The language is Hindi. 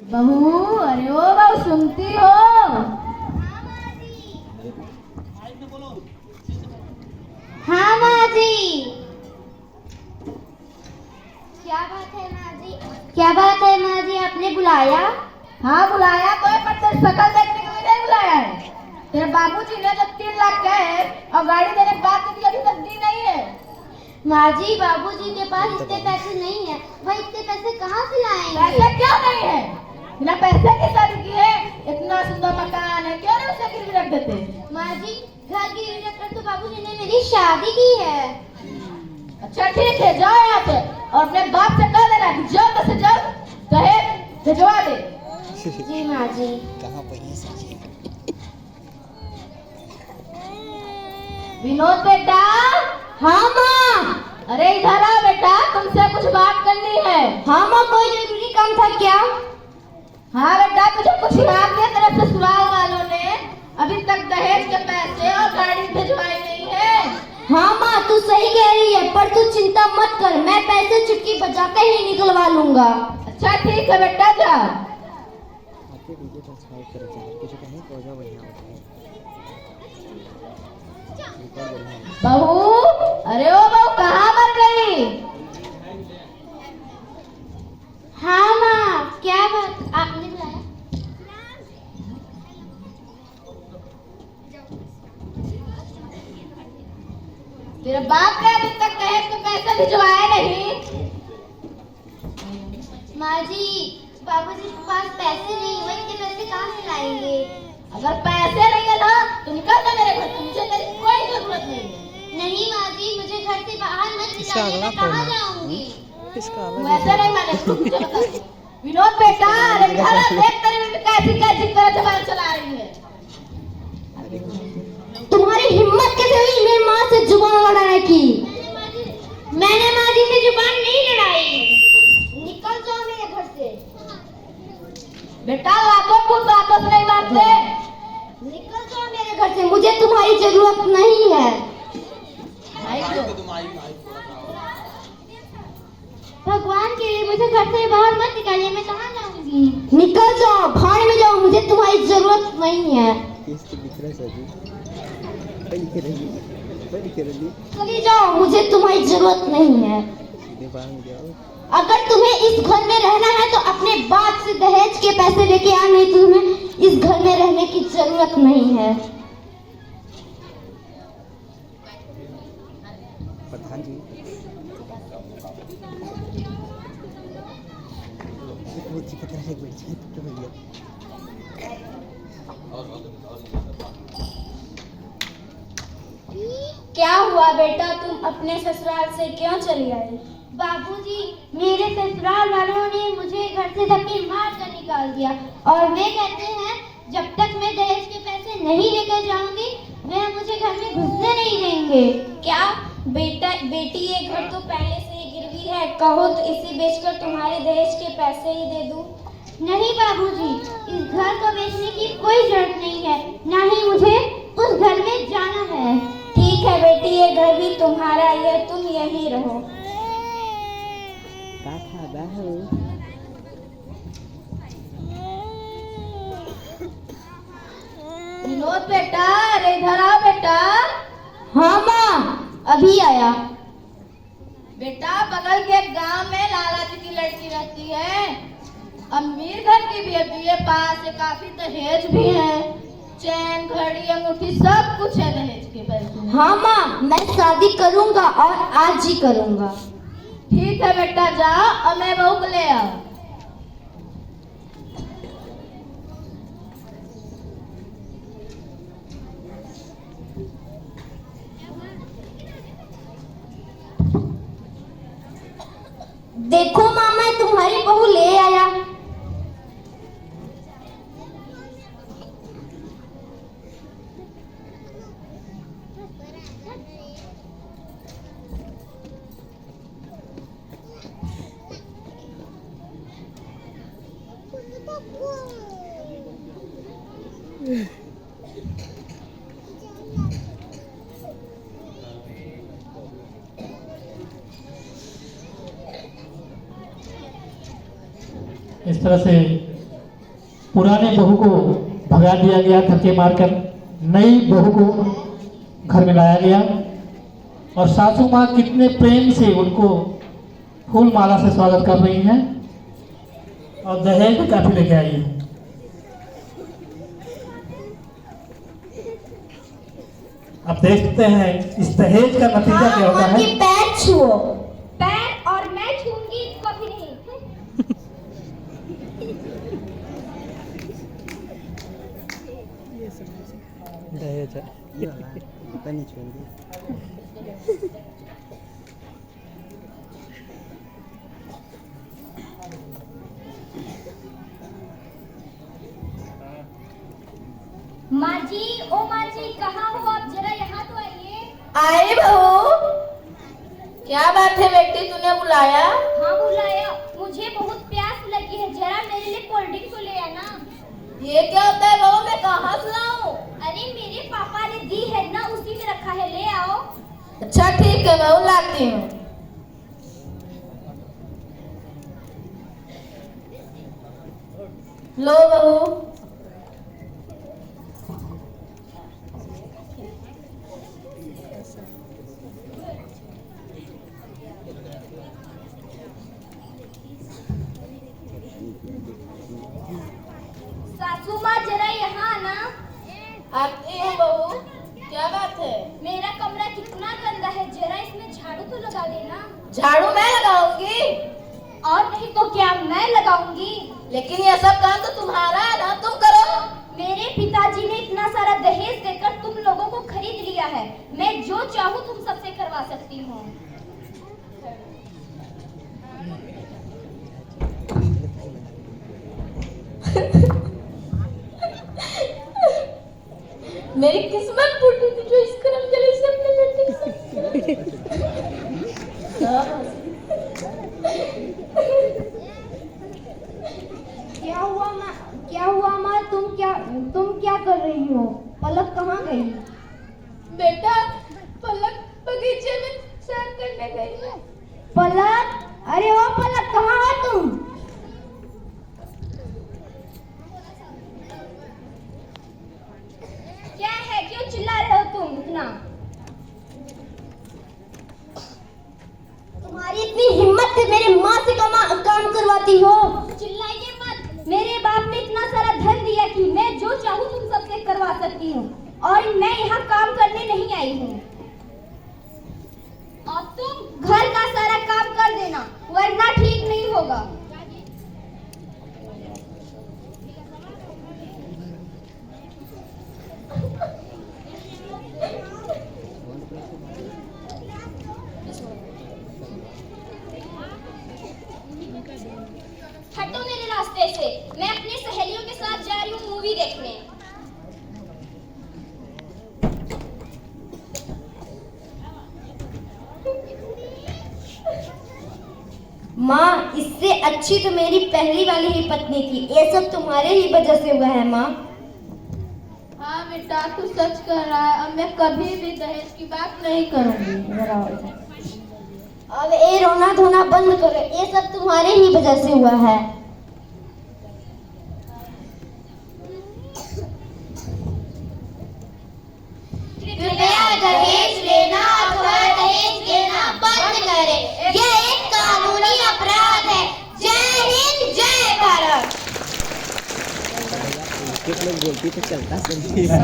बहू, अरे ओ बहू, सुनती हो? हाँ माँ जी। क्या बात है माँ जी? क्या बात है माँ जी, आपने बुलाया? हाँ बुलाया तो है, पर तेरी शकल देखने के लिए नहीं बुलाया है। तेरे बाबूजी ने जब 3 लाख कहे और गाड़ी देने की बात की, अभी तक दी नहीं है। माँ जी, बाबूजी के पास इतने पैसे नहीं है, वह इतने पैसे कहाँ से लाएंगे? पैसे क्यों नहीं है? बिना पैसे की शादी की है? इतना सुंदर मकान है, क्यों नहीं उसे गिरवी रख देते? माँ जी, घर गिरवी रखकर तो बाबूजी ने मेरी शादी की है। अच्छा ठीक है, जाओ यहाँ से और अपने बाप से कह देना कि जल्द से जल्द दहेज भिजवा दे। जी माँ जी। कहाँ पैसे? विनोद बेटा। हाँ माँ। अरे इधर आ बेटा, तुमसे कुछ बात करनी है। हाँ माँ, कोई जरूरी काम था क्या? हाँ बेटा, तुझे कुछ याद नहीं? तेरे ससुराल वालों ने अभी तक दहेज के पैसे और गाड़ी भिजवाई नहीं है। हाँ माँ, तू सही कह रही है, पर तू चिंता मत कर, मैं पैसे चुटकी बजाते ही निकलवा लूंगा। अच्छा ठीक है बेटा, जा। आपके वीडियो को सब्सक्राइब करें, चैनल को जो कहीं पहुंचा बढ़िया होता है। बहू, अरे ओ बहू, कहाँ मर गई? हाँ माँ, क्या बात, आपने बुलाया? तेरे बाप ने अभी तक दहेज के पैसे भिजवाए नहीं। माँ जी, बाबूजी के पास पैसे नहीं, वो इतने पैसे कहाँ से लाएंगे? अगर पैसे नहीं है ना तो निकल जा मेरे घर से, मुझे तेरी कोई जरूरत नहीं है। नहीं माँ जी, मुझे घर से बाहर मत इसका निकालिए, अगला मैं कहाँ कौन है? जाऊंगी? इसका वैसे नहीं माने, रुक जा बता दे। विनोद बेटा, अरे घर देख तेरी बीवी कैसी कैसी तरह जबान चला रही है। तुम्हारी हिम्मत कैसे हुई मेरी माँ से जुबान लड़ाने की? मैंने माँ जी से जुबान नहीं लड़ाई। निकल जाओ मेरे घर से। बेटा लातों को बातों से नहीं मारते। निकल जाओ मेरे घर से, मुझे तुम्हारी जरूरत नहीं है। भगवान के लिए मुझे घर से बाहर मत निकालिए, मैं कहाँ जाऊंगी? निकल जाओ, भाड़ में जाओ, मुझे तुम्हारी जरूरत नहीं है। चली जाओ, मुझे तुम्हारी जरूरत नहीं है। अगर तुम्हें इस घर में रहना है तो अपने बाप से दहेज के पैसे लेके आ, नहीं तो तुम्हें इस घर में रहने की जरूरत नहीं है। प्रधान जी, क्या हुआ बेटा, तुम अपने ससुराल से क्यों चली आई? बाबूजी, मेरे ससुराल वालों ने मुझे घर से धक्के मार कर निकाल दिया और वे कहते हैं जब तक मैं दहेज के पैसे नहीं लेकर जाऊंगी वे मुझे घर में घुसने नहीं देंगे। क्या बेटा, बेटी, ये घर तो पहले से ही गिरवी है, कहो तो इसे बेचकर तुम्हारे दहेज के पैसे ही दे दूं। नहीं बाबूजी, इस घर को बेचने की कोई जरूरत नहीं है, ना ही मुझे उस घर में जाना है। ठीक है बेटी, ये घर भी तुम्हारा ही है, तुम यहीं रहो। विनोद बेटा, अरे इधर आओ बेटा। हाँ माँ, अभी आया। बेटा, बगल के गांव में लाला जी की लड़की रहती है, अमीर घर की भी है, बीए पास है, काफी दहेज भी है, चैन घड़ी अंगूठी सब कुछ है दहेज के पैसे। हाँ माँ, मैं शादी करूँगा और आज ही करूँगा। ठीक है बेटा, जाओ और मैं बहू को ले आओ। देखो माँ, मैं तुम्हारी बहू ले आया। इस तरह से पुराने बहू को भगा दिया गया, धक्के मारकर नई बहू को घर में लाया गया और सासू माँ कितने प्रेम से उनको फूल माला से स्वागत कर रही हैं और दहेज भी काफी लेके आई है। अब देखते हैं इस दहेज का नतीजा क्या होता है। पैर छुओ। पैर और मैं छूंगी कभी नहीं। दहेज है ये वाला है, पता नहीं छूंगी। माँ जी, ओ माँ जी, कहाँ हो आप? जरा यहाँ तो आइए। आई बहू, क्या बात है बेटी, तूने बुलाया? हाँ बुलाया, मुझे बहुत प्यास लगी है, जरा मेरे लिए कोल्ड ड्रिंक तो ले आना। ये क्या होता है बहू, मैं कहाँ से लाऊं? अरे मेरे पापा ने दी है ना, उसी में रखा है, ले आओ। अच्छा ठीक है बहू, लाती हूँ। लो बहू। सासू माँ जरा यहाँ आना। आती हूँ बहू, क्या बात है? मेरा कमरा कितना गंदा है, जरा इसमें झाड़ू तो लगा देना। झाड़ू मैं लगाऊंगी? और नहीं तो क्या, मैं लगाऊंगी। लेकिन ये सब काम तो तुम्हारा है ना, तुम करो। मेरे पिताजी ने इतना सारा दहेज देकर तुम लोगों को खरीद लिया है, मैं जो चाहूँ तुम सबसे करवा सकती हूँ। मेरी किस्मत फूटी थी जो इस कर्म जले से अपने बेटे को। क्या हुआ माँ, तुम क्या कर रही हो? पलक कहाँ गई? बेटा, पलक बगीचे में सैर करने गई है। पलक, अरे ओ पलक, कहाँ हो तुम? क्या है, क्यों चिल्ला रहे हो तुम इतना? तुम्हारी इतनी हिम्मत है मेरे माँ से काम करवाती हो? चिल्लाइए मत, मेरे बाप ने इतना सारा धन दिया कि मैं जो चाहूँ तुम सबसे करवा सकती हूँ, और मैं यहाँ काम करने नहीं आई हूँ। और तुम घर का सारा काम कर देना, वरना ठीक नहीं होगा। हटो मेरे रास्ते से, मैं अपनी सहेलियों के साथ जा रही हूँ मूवी देखने। माँ, इससे अच्छी तो मेरी पहली वाली ही पत्नी थी, ये सब तुम्हारे ही वजह से हुआ है माँ। हाँ बेटा, तू सच कह रहा है। अब मैं कभी भी दहेज की बात नहीं करूंगी। अब ये रोना धोना बंद करो, ये सब तुम्हारे ही वजह से हुआ है। कृपया दहेज लेना अथवा दहेज देना बंद करें, यह एक कानूनी अपराध है। जय हिंद, जय भारत। कुछ लोग बोलती तो चलता सही है।